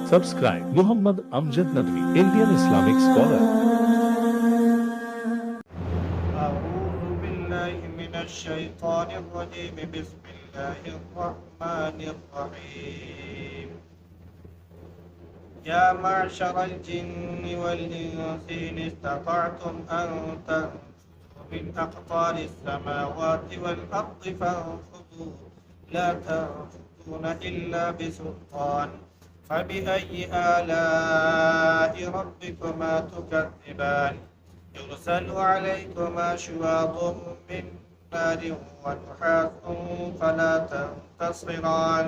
Subscribe Muhammad Amjad Nadwi, Indian Islamic scholar. أعوذ بالله من الشيطان الرجيم بسم الله الرحمن الرحيم يا معشر الجن والإنس إن استطعتم أن تنفذوا من أقطار السماوات والأرض فانفذوا لا تنفذون إلا بسلطان فبأي آلاء ربكما تكذبان يرسل عليكما شواظ من نار ونحاس فلا تنتصران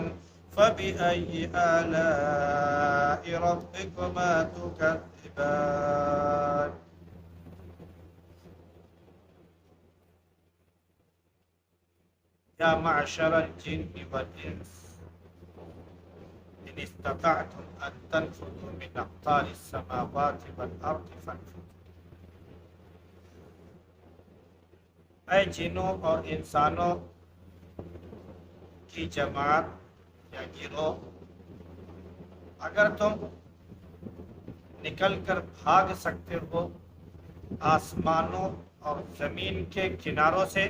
فبأي آلاء ربكما تكذبان يا معشر الجن والإنس إن استطعتم أن تنفذوا من أقطار السماوات والأرض فانفذوا اے جنوں اور انسانوں کی جماعت یا گروہ، اگر تم نکل کر بھاگ سکتے ہو آسمانوں اور زمین کے کناروں سے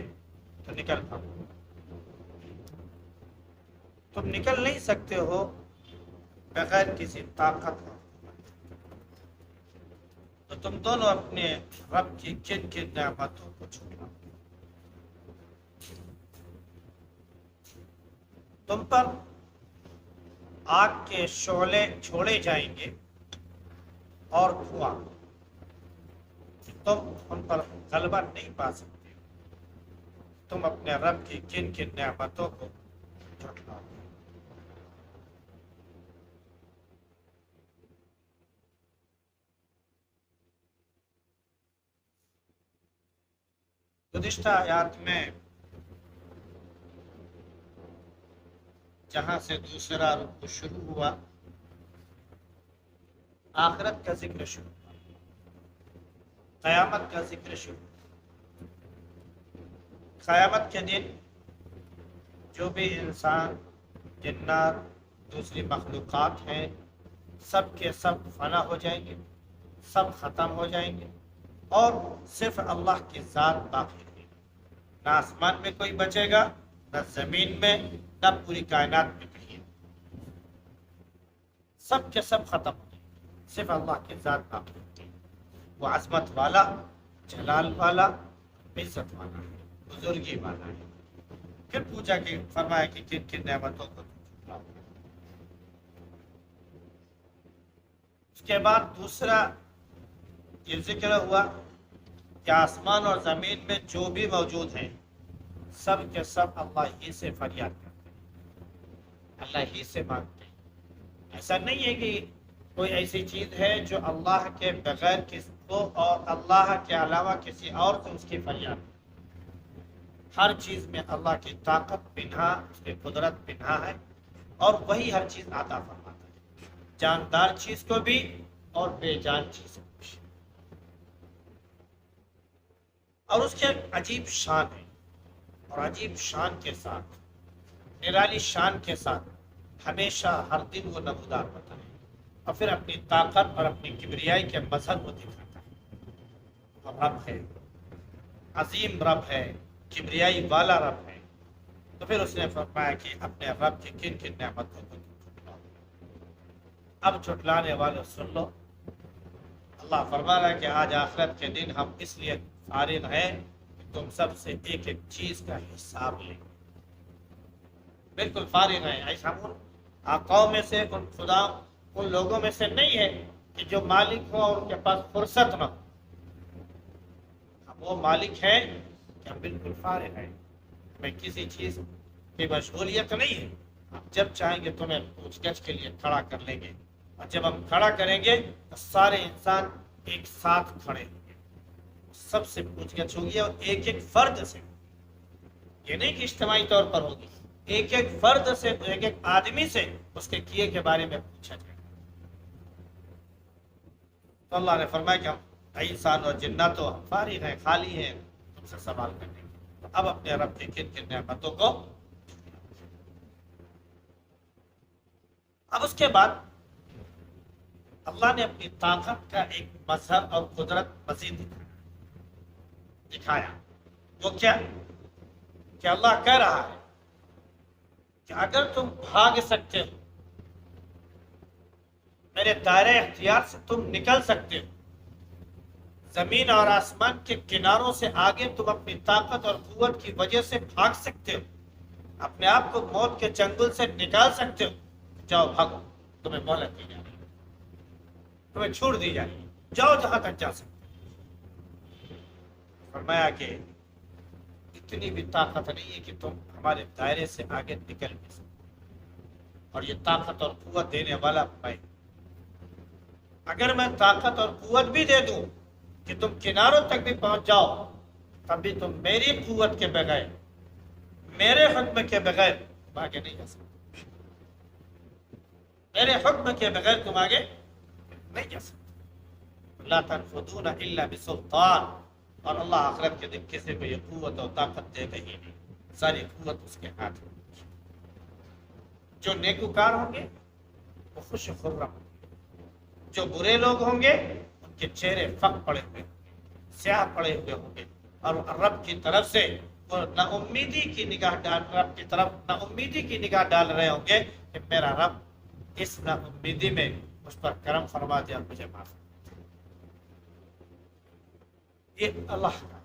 تو نکل بھاگو۔ تم نکل نہیں سکتے ہو بغیر کسی طاقت ہو، تو تم دونوں اپنے رب کی کن کن نعمتوں کو چھوڑو۔ تم پر آگ کے شعلے چھوڑے جائیں گے اور دھواں، تم ان پر غلبہ نہیں پا سکتے۔ تم اپنے رب کی کن کن نعمتوں کو جھٹلاؤ۔ گزشتہ آیات میں جہاں سے دوسرا رکوع شروع ہوا، آخرت کا ذکر شروع ہوا، قیامت کا ذکر شروع ہوا۔ قیامت کے دن جو بھی انسان، جنات، دوسری مخلوقات ہیں، سب کے سب فنا ہو جائیں گے، سب ختم ہو جائیں گے، اور صرف اللہ کی ذات باقی رہے گی۔ نہ آسمان میں کوئی بچے گا، نہ زمین میں، نہ پوری کائنات میں کہیں۔ سب کے سب ختم ہو جائیں گے، صرف اللہ کی ذات باقی رہے گی۔ وہ عظمت والا، جلال والا، عزت والا ہے، بزرگی والا ہے۔ پھر پوچھا کہ فرمایا کہ کن کن نعمتوں کو چھٹلاؤ۔ اس کے بعد دوسرا یہ ذکر ہوا کہ آسمان اور زمین میں جو بھی موجود ہیں، سب کے سب اللہ ہی سے فریاد کرتے ہیں، اللہ ہی سے مانگتے ہیں۔ ایسا نہیں ہے کہ کوئی ایسی چیز ہے جو اللہ کے بغیر کسی کو اور اللہ کے علاوہ کسی اور سے اس کی فریاد ہے۔ ہر چیز میں اللہ کی طاقت پنہا، اس کی قدرت پنہا ہے، اور وہی ہر چیز عطا فرماتا ہے، جاندار چیز کو بھی اور بے جان چیز کو بھی۔ اور اس کے عجیب شان ہے، اور عجیب شان کے ساتھ، نرالی شان کے ساتھ ہمیشہ ہر دن وہ نمودار ہوتا ہے، اور پھر اپنی طاقت اور اپنی کبریائی کے مظہر کو دکھاتا ہے۔ وہ رب ہے، عظیم رب ہے، کبریائی والا رب ہے۔ تو پھر اس نے فرمایا کہ اپنے رب کی کن کن نعمتوں کو چھٹلاؤ۔ اب چھٹلانے والے سن لو، اللہ فرما رہا ہے کہ آج آخرت کے دن ہم اس لیے فارغ ہیں کہ تم سب سے ایک ایک چیز کا حساب لیں۔ بالکل فارغ ہیں، ایسا ہم قوم میں سے، ان خدا، ان لوگوں میں سے نہیں ہے کہ جو مالک ہو اور ان کے پاس فرصت نہ ہو۔ ہم وہ مالک ہیں کہ ہم بالکل فارغ ہیں، ہمیں کسی چیز کی مشغولیت نہیں ہے۔ ہم جب چاہیں گے تمہیں پوچھ گچھ کے لیے کھڑا کر لیں گے، اور جب ہم کھڑا کریں گے تو سارے انسان ایک ساتھ کھڑے ہوں گے، سب سے پوچھ گچھ ہوگی، اور ایک ایک فرد سے، یہ نہیں کہ اجتماعی طور پر ہوگی، ایک ایک فرد سے، ایک ایک آدمی سے اس کے کیے کے بارے میں پوچھا جائے گا۔ تو اللہ نے فرمایا کہ ہم انسان اور جنات تو فارغ ہیں، خالی ہیں تم سے سوال کرنے کے۔ تو اب اپنے رب کی کن کن نعمتوں کو، اب اس کے بعد اللہ نے اپنی طاقت کا ایک مظہر اور قدرت مزید دکھایا۔ وہ کیا کہ اللہ کہہ رہا ہے کہ اگر تم بھاگ سکتے ہو، میرے دائرے اختیار سے تم نکل سکتے ہو، زمین اور آسمان کے کناروں سے آگے تم اپنی طاقت اور قوت کی وجہ سے بھاگ سکتے ہو، اپنے آپ کو موت کے چنگل سے نکال سکتے ہو، جاؤ بھاگو، تمہیں مہلت دی جائے گی، تمہیں چھوڑ دی جائے گی، جاؤ جہاں تک جا سکتے ہو۔ فرمایا کہ اتنی بھی طاقت نہیں ہے کہ تم ہمارے دائرے سے آگے نکل بھی سکو، اور یہ طاقت اور قوت دینے والا میں۔ اگر میں طاقت اور قوت بھی دے دوں کہ تم کناروں تک بھی پہنچ جاؤ، تب بھی تم میری قوت کے بغیر، میرے حکم کے بغیر تم آگے نہیں جا سکتے، میرے حکم کے بغیر تم آگے نہیں جا سکتے۔ لا تنفذون الا بسلطان، اور اللہ آخرت کے دن کسی کو یہ قوت اور طاقت دے گا ہی نہیں، ساری قوت اس کے ہاتھ میں۔ جو نیکوکار ہوں گے وہ خوش و خرم ہوں گے، جو برے لوگ ہوں گے ان کے چہرے فق پڑے ہوئے ہوں گے، سیاہ پڑے ہوئے ہوں گے، اور رب کی طرف سے وہ نا امیدی کی نگاہ ڈال، رب کی طرف نا امیدی کی نگاہ ڈال رہے ہوں گے کہ میرا رب اس نا امیدی میں اس پر کرم فرما دیا، مجھے معاف کر۔ یہ اللہ کا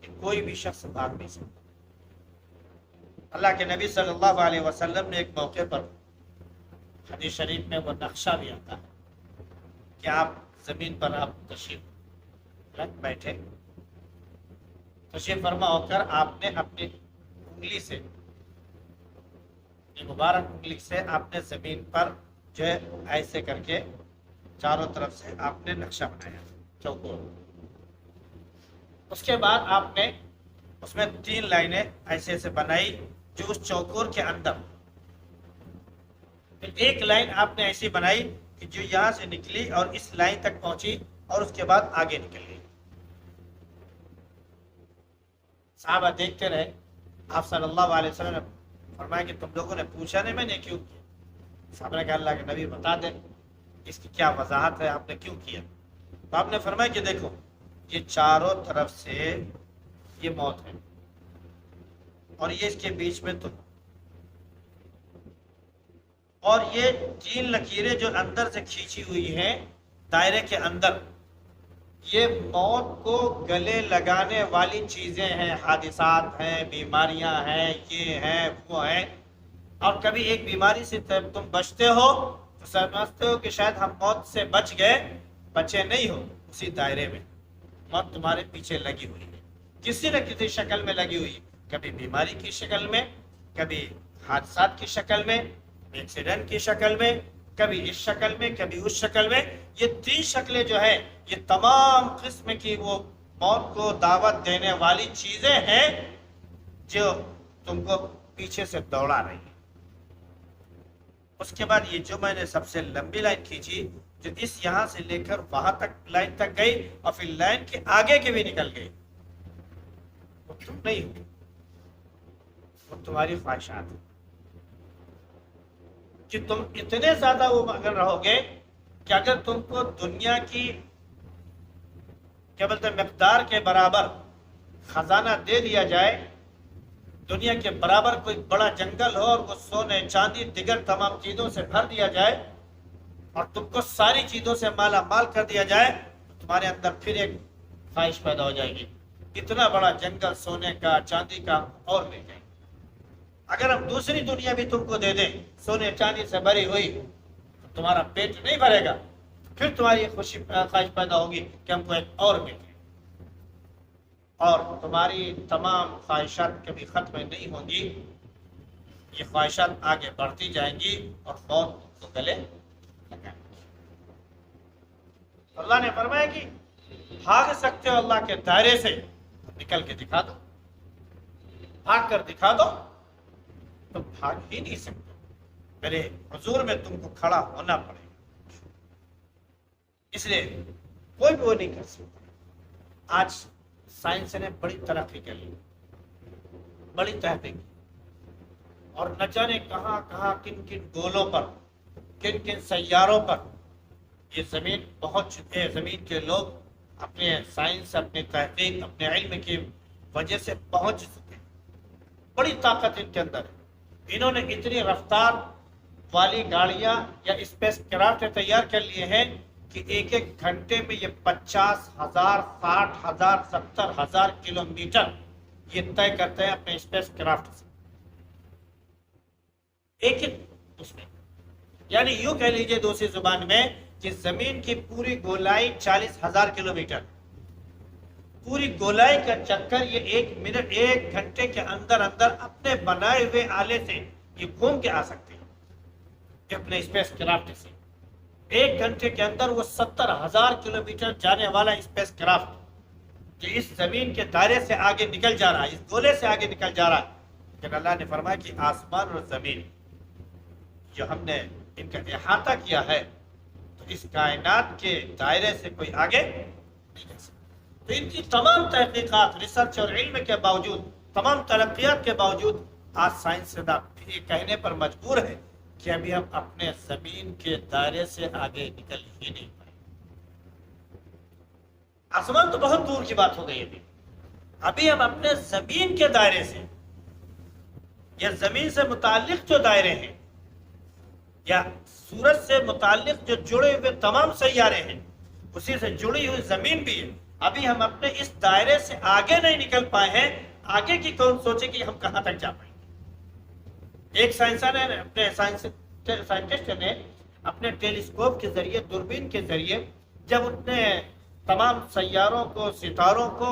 کہ کوئی بھی شخص بھاگ نہیں سکتا۔ اللہ کے نبی صلی اللہ علیہ وسلم نے ایک موقع پر، حدیث شریف میں وہ نقشہ بھی آتا ہے کہ آپ زمین پر آپ تشریف رکھ بیٹھے، تشریف فرما ہو کر آپ نے اپنی انگلی سے، اپنی مبارک انگلی سے آپ نے زمین پر جو ہے ایسے کر کے چاروں طرف سے آپ نے نقشہ بنایا چوکور۔ اس کے بعد آپ نے اس میں 3 لائنیں ایسے ایسے بنائی جو اس چوکور کے اندر، پھر ایک لائن آپ نے ایسی بنائی کہ جو یہاں سے نکلی اور اس لائن تک پہنچی اور اس کے بعد آگے نکل گئی۔ صحابہ دیکھتے رہے، آپ صلی اللہ علیہ وسلم نے فرمایا کہ تم لوگوں نے پوچھا نہیں میں نے کیوں کیا؟ صحابہ نے کہا اللہ کے نبی بتا دیں اس کی کیا وضاحت ہے، آپ نے کیوں کیا؟ تو آپ نے فرمایا کہ دیکھو یہ چاروں طرف سے یہ موت ہے، اور یہ اس کے بیچ میں تم، اور یہ 3 لکیریں جو اندر سے کھینچی ہوئی ہیں دائرے کے اندر، یہ موت کو گلے لگانے والی چیزیں ہیں، حادثات ہیں، بیماریاں ہیں، یہ ہیں وہ ہیں۔ اور کبھی ایک بیماری سے تم بچتے ہو تو سمجھتے ہو کہ شاید ہم موت سے بچ گئے، بچے نہیں ہو، اسی دائرے میں موت تمہارے پیچھے لگی ہوئی ہے، کسی نہ کسی شکل میں لگی ہوئی، کبھی بیماری کی شکل میں، کبھی حادثات کی شکل میں، ایکسیڈنٹ کی شکل میں، کبھی اس شکل میں، کبھی اس شکل میں۔ یہ 3 شکلیں جو ہے یہ تمام قسم کی وہ موت کو دعوت دینے والی چیزیں ہیں جو تم کو پیچھے سے دوڑا رہی ہیں۔ اس کے بعد یہ جو میں نے سب سے لمبی لائن کھینچی جو اس یہاں سے لے کر وہاں تک لائن تک گئی اور پھر لائن کے آگے کے بھی نکل گئی، وہ تم نہیں ہو، وہ تمہاری خواہشات ہیں کہ تم اتنے زیادہ وہ مگن رہو گے کہ اگر تم کو دنیا کی کیا بولتے ہیں مقدار کے برابر خزانہ دے دیا جائے، دنیا کے برابر کوئی بڑا جنگل ہو اور وہ سونے چاندی دیگر تمام چیزوں سے بھر دیا جائے اور تم کو ساری چیزوں سے مالا مال کر دیا جائے، تو تمہارے اندر پھر ایک خواہش پیدا ہو جائے گی، اتنا بڑا جنگل سونے کا چاندی کا اور مل جائے گا۔ اگر ہم دوسری دنیا بھی تم کو دے دیں سونے چاندی سے بھری ہوئی تو تمہارا پیٹ نہیں بھرے گا، پھر تمہاری خواہش پیدا ہوگی کہ ہم کو ایک اور مل جائے، اور تمہاری تمام خواہشات کبھی ختم نہیں ہوں گی، یہ خواہشات آگے بڑھتی جائیں گی اور موت کو گلے لگائیں گی۔ اللہ نے فرمایا کہ بھاگ سکتے ہو اللہ کے دائرے سے، نکل کے دکھا دو، بھاگ کر دکھا دو، تم بھاگ ہی نہیں سکتے، میرے حضور میں تم کو کھڑا ہونا پڑے گا، اس لیے کوئی بھی وہ نہیں کر سکتا۔ آج سائنس نے بڑی ترقی کر لی، بڑی تحقیق کی، اور نہ جانے کہاں کہاں کن کن گولوں پر، کن کن سیاروں پر یہ زمین پہنچ چکے، زمین کے لوگ اپنے سائنس، اپنے تحقیق، اپنے علم کی وجہ سے پہنچ چکے، بڑی طاقت ان کے اندر ہے۔ انہوں نے اتنی رفتار والی گاڑیاں یا اسپیس کرافٹ تیار کر لیے ہیں کہ ایک ایک گھنٹے میں یہ 50,000، 60,000، 70,000 کلومیٹر یہ طے کرتے ہیں اپنے اسپیس کرافٹ سے، ایک ایک اس میں، یعنی یوں کہہ لیجئے دوسری زبان میں کہ زمین کی پوری گولائی 40,000 کلومیٹر، پوری گولائی کا چکر یہ 1 منٹ 1 گھنٹے کے اندر اندر اپنے بنائے ہوئے آلے سے یہ گھوم کے آ سکتے ہیں، کہ اپنے اسپیس کرافٹ سے 1 گھنٹے کے اندر وہ 70,000 کلومیٹر جانے والا اسپیس کرافٹ جو اس زمین کے دائرے سے آگے نکل جا رہا ہے، اس گولے سے آگے نکل جا رہا ہے۔ لیکن اللہ نے فرمایا کہ آسمان اور زمین جو ہم نے ان کا احاطہ کیا ہے تو اس کائنات کے دائرے سے کوئی آگے نہیں جا سکتا۔ تو ان کی تمام تحقیقات، ریسرچ اور علم کے باوجود، تمام ترقیات کے باوجود آج سائنس یہ کہنے پر مجبور ہے کہ ابھی ہم اپنے زمین کے دائرے سے آگے نکل ہی نہیں پائے۔ آسمان تو بہت دور کی بات ہو گئی، ابھی ہم اپنے زمین کے دائرے سے یا زمین سے متعلق جو دائرے ہیں یا سورج سے متعلق جو جڑے ہوئے تمام سیارے ہیں، اسی سے جڑی ہوئی زمین بھی ہے، ابھی ہم اپنے اس دائرے سے آگے نہیں نکل پائے ہیں۔ آگے کی کون سوچے کہ ہم کہاں تک جا پائیں گے؟ ایک سائنٹسٹ نے اپنے ٹیلیسکوپ کے ذریعے، دوربین کے ذریعے جب اس نے تمام سیاروں کو، ستاروں کو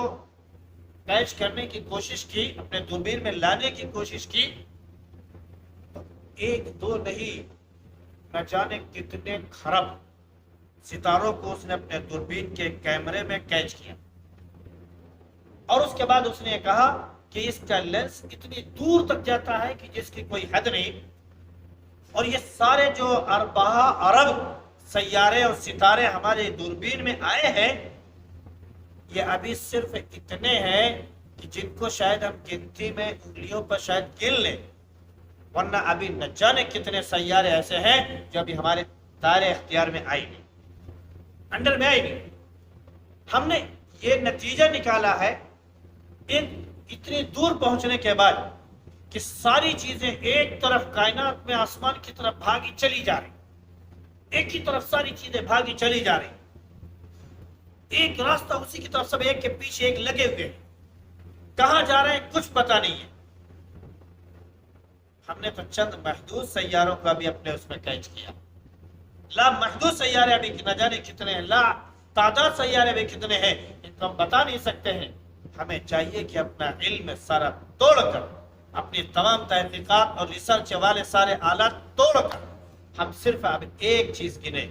کیچ کرنے کی کوشش کی، اپنے دوربین میں لانے کی کوشش کی، تو 1 2 نہیں، نہ جانے کتنے کھرب ستاروں کو اس نے اپنے دوربین کے کیمرے میں کیچ کیا۔ اور اس کے بعد اس نے کہا کہ اس کا لینس اتنی دور تک جاتا ہے کہ جس کی کوئی حد نہیں، اور یہ سارے جو ارب سیارے اور ستارے ہمارے دوربین میں آئے ہیں، یہ ابھی صرف اتنے ہیں کہ جن کو شاید ہم گنتی میں انگلیوں پر شاید گن لیں، ورنہ ابھی نہ جانے کتنے سیارے ایسے ہیں جو ابھی ہمارے دائرے اختیار میں آئی نہیں، انڈر میں آئی نہیں۔ ہم نے یہ نتیجہ نکالا ہے اتنی دور پہنچنے کے بعد کہ ساری چیزیں ایک طرف کائنات میں آسمان کی طرف بھاگی چلی جا رہی، ایک ہی طرف ساری چیزیں بھاگی چلی جا رہی، ایک راستہ اسی کی طرف، سب ایک کے پیچھے ایک لگے ہوئے، کہاں جا رہے ہیں کچھ پتہ نہیں ہے۔ ہم نے تو چند محدود سیاروں کا بھی اپنے اس میں کیچ کیا، لا محدود سیارے ابھی نہ جانے کتنے ہیں، لا تعداد سیارے بھی کتنے ہیں، ان کو ہم بتا نہیں سکتے ہیں۔ ہمیں چاہیے کہ اپنا علم سارا توڑ کر، اپنی تمام تحقیقات اور ریسرچ والے سارے آلات توڑ کر ہم صرف اب ایک چیز گنے،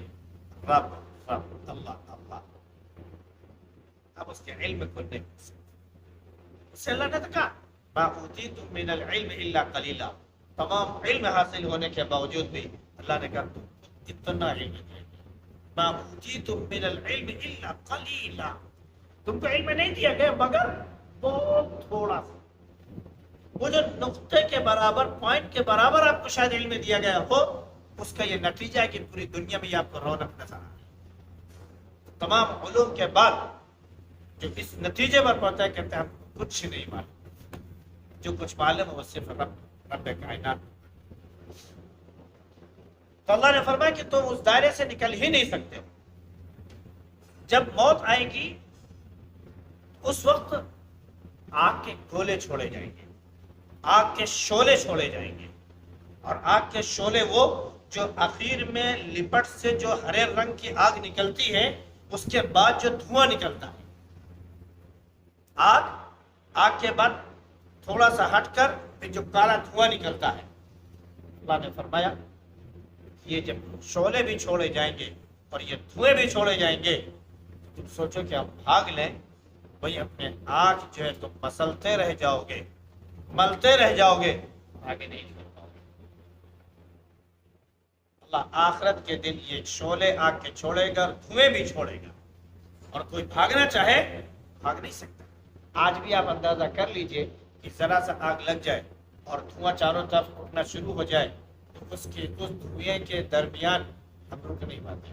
رب رب اللہ اللہ۔ اب اس کے علم کو نہیں کر سکتے، اس سے اللہ نے کہا ما اوتیتم من العلم الا قلیلا، تمام علم حاصل ہونے کے باوجود بھی اللہ نے کہا اتنا علم دیا، ما اوتیتم من العلم الا قلیلا، تم کو علم نہیں دیا گیا مگر بہت تھوڑا سا، وہ جو نقطے کے برابر، پوائنٹ کے برابر آپ کو شاید علم دیا گیا ہو، اس کا یہ نتیجہ ہے کہ پوری دنیا میں یہ آپ کو رونق نظر آ رہی ہے۔ تمام علوم کے بعد جو اس نتیجے پر پہنچتا ہے، کہتے ہیں ہم کو کچھ نہیں معلوم، جو کچھ معلوم ہے وہ صرف رب کائنات۔ تو اللہ نے فرمایا کہ تم اس دائرے سے نکل ہی نہیں سکتے ہو۔ جب موت آئے گی اس وقت آگ کے گولے چھوڑے جائیں گے، آگ کے شعلے چھوڑے جائیں گے، اور آگ کے شعلے وہ جو آخر میں لپٹ سے جو ہرے رنگ کی آگ نکلتی ہے، اس کے بعد جو دھواں نکلتا ہے، آگ کے بعد تھوڑا سا ہٹ کر پھر جو کالا دھواں نکلتا ہے، اللہ نے فرمایا یہ جب شعلے بھی چھوڑے جائیں گے اور یہ دھوئے بھی چھوڑے جائیں گے، تم سوچو کہ ہم بھاگ لیں، وہی اپنے آنکھ جو ہے تم مسلتے رہ جاؤ گے، ملتے رہ جاؤ گے، آگے نہیں نکل پاؤ گے۔ اللہ آخرت کے دن یہ شعلے آگ کے چھوڑے گا اور دھوئے بھی چھوڑے گا، اور کوئی بھاگنا چاہے بھاگ نہیں سکتا۔ آج بھی آپ اندازہ کر لیجئے کہ ذرا سا آگ لگ جائے اور دھواں چاروں طرف اٹھنا شروع ہو جائے تو اس دھوئے کے درمیان ہم رک نہیں پاتے،